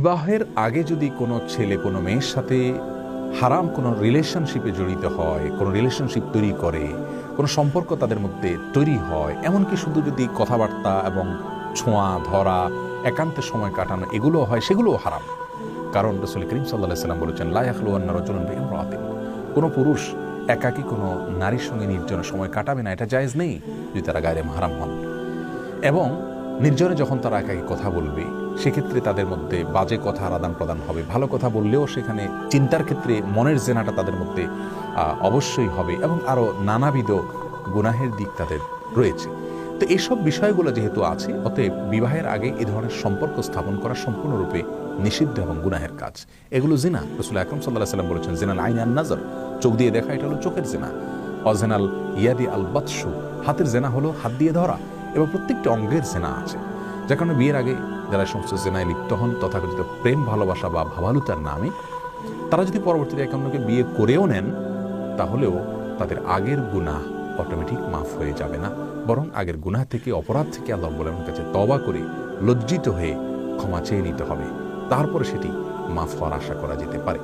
বিবাহের আগে যদি কোনো ছেলে কোনো মেয়ের সাথে হারাম কোনো রিলেশনশিপে জড়িত হয়, কোনো রিলেশনশিপ তৈরি করে, কোনো সম্পর্ক তাদের মধ্যে তৈরি হয়, এমনকি শুধু যদি কথাবার্তা এবং ছোঁয়া ধরা, একান্তে সময় কাটানো এগুলো হয়, সেগুলোও হারাম। কারণ রাসূল করিম সাল্লাল্লাহু আলাইহি ওয়াসাল্লাম বলেছেন, লা ইয়াখলুওয়ান্না রাজুলুন বিইমরাআতিন, কোনো পুরুষ একাকী কোনো নারীর সঙ্গে নির্জনে সময় কাটাবে না, এটা জায়েজ নেই যদি তারা গায়রে মাহরাম হন। এবং নির্জনে যখন তারা একাকী কথা বলবে, সেক্ষেত্রে তাদের মধ্যে বাজে কথার আদান প্রদান হবে, ভালো কথা বললেও সেখানে চিন্তার ক্ষেত্রে মনের জেনাটা তাদের মধ্যে অবশ্যই হবে, এবং আরও নানাবিধ গুনাহের দিক তাদের রয়েছে। তো এইসব বিষয়গুলো যেহেতু আছে, অতএব বিবাহের আগে এ ধরনের সম্পর্ক স্থাপন করা সম্পূর্ণরূপে নিষিদ্ধ এবং গুনাহের কাজ। এগুলো জিনা। রাসূল আকরাম সাল্লাল্লাহু আলাইহি ওয়াসাল্লাম বলেছেন, জিনাল আইন আন নাজর, চোখ দিয়ে দেখা, এটা হলো চোখের জিনা। অজেনাল ইয়াদি আল বাতশু, হাতের জেনা হলো হাত দিয়ে ধরা। এবং প্রত্যেকটি অঙ্গের জেনা আছে, যার কারণে বিয়ের আগে যারা সমস্ত জেনায় লিপ্ত হন তথাকথিত প্রেম ভালোবাসা বা ভাবালুতার নামে, তারা যদি পরবর্তীতে একে অন্যকে বিয়ে করেও নেন, তাহলেও তাদের আগের গুনাহ অটোমেটিক মাফ হয়ে যাবে না, বরং আগের গুনাহ থেকে, অপরাধ থেকে আল্লাহ রাব্বুল আলামিনের কাছে তওবা করে লজ্জিত হয়ে ক্ষমা চেয়ে নিতে হবে, তারপরে সেটি মাফ হওয়ার আশা করা যেতে পারে।